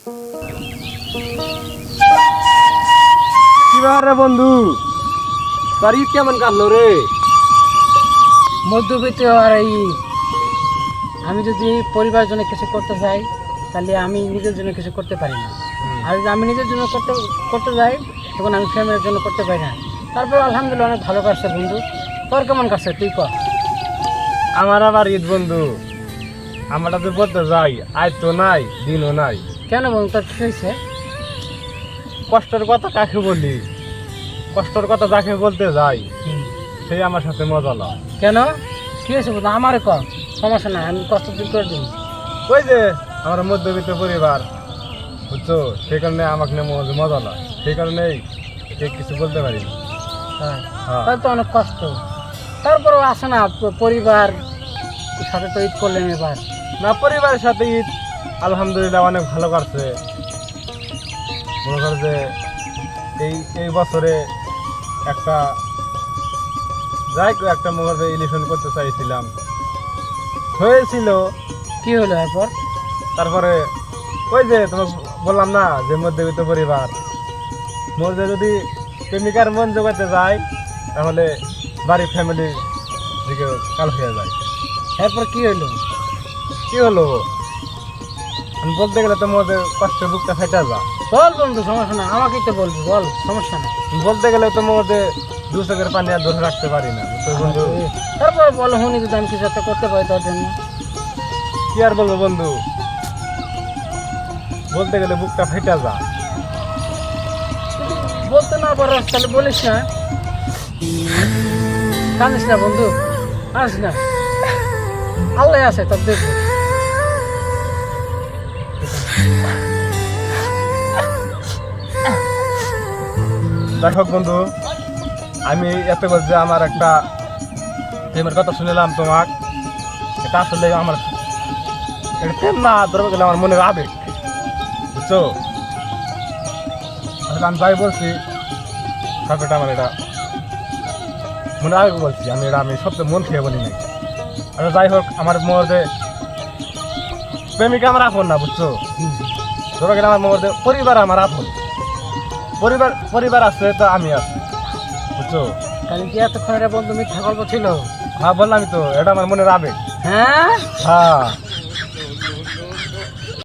কি ব্যাপার রে বন্ধু, তোর ঈদ কেমন কাটলো রে? মধ্যবিত্ত আর এই আমি যদি পরিবারের জন্য কিছু করতে চাই তাহলে আমি নিজের জন্য কিছু করতে পারি না। আর যদি আমি নিজের জন্য করতে যাই তখন আমি ফ্যামিলির জন্য করতে পারি না। তারপর আলহামদুলিল্লাহ অনেক ভালো কাটছে বন্ধু। তোর কেমন কাটছে তুই ক? আমার আবার ঈদ বন্ধু, আমরা তো বলতে যাই, আজ তো নাই, দিনও নাই। কেন বন্ধু, তোর কী হয়েছে? কষ্টের কথা কাকে বলি, কষ্টের কথা যাকে বলতে যাই সেই আমার সাথে মজা লয়। কেন কী হয়েছে বন্ধু? আমারে ক, সমস্যা নাই, আমি কষ্ট দূর করে দিব। ওই যে আমরা মধ্যবিত্ত পরিবার, বুঝছো, সেই কারণে আমাকে নিয়ে মজা লয়, সেই কারণেই কিছু বলতে পারি না। হ্যাঁ, হ্যাঁ। তাহলে তো অনেক কষ্ট। তারপরেও আসে না পরিবার সাথে তো ঈদ করলেন এবার। না, পরিবারের সাথে ঈদ আলহামদুলিল্লাহ অনেক ভালো কাটছে। মনে কর যে এই বছরে একটা একটা মনে কর ইলেকশন করতে চাইছিলাম, হয়েছিল। কি হলো এরপর? তারপরে ওই যে তোমাকে বললাম না যে মধ্যবিত্ত পরিবার, মধ্যে যদি প্রেমিকার মন জোগাতে যায় তাহলে বাড়ির ফ্যামিলির দিকে কাল হয়ে যায়। এরপর কি হলো? কি হলো আমি বলতে গেলে তো মধ্যে কষ্টে বুকটা ফেটে যায়। বল বন্ধু, সমস্যা না, আমাকেই তো বলবি, বল, সমস্যা না। বলতে গেলে তো মধ্যে দু চোখের পানি আর ধরে রাখতে পারি না, বুঝছো বন্ধু। তারপর বল, হুনি যদি আমি কিছু একটা করতে পারি তোর জন্য। কি আর বলবো বন্ধু, বলতে গেলে বুকটা ফেটে যায়। বলতে না পারো তাহলে বলিস না, কাঁদিস না বন্ধু, আসিস না, আল্লাহ আছে তোর দেখবো। দেখো বন্ধু, আমি এত বলছি আমার একটা প্রেমের কথা শুনলাম তোমার, এটা আসলে আমার এটা প্রেম না, ধরবে গেলে আমার মনের আবেগ, বুঝছো। আসলে আমি যাই বলছি ব্যাপারটা আমার এটা মনে আবেগ বলছি, আমি সবচেয়ে মন খেয়ে বলি নাই। আর যাই হোক, আমার মধ্যে প্রেমিকা আমার আপন না, বুঝছো। ধরো গেলে আমার মধ্যে পরিবার আমার আপন, পরিবার আছে তো আমি আছি, বুঝছো। তাহলে কি এতক্ষণ এটা বন্ধু মিথ্যা গল্প ছিল? হ্যাঁ বললামই তো, এটা আমার মনের আবেগ। হ্যাঁ, হ্যাঁ।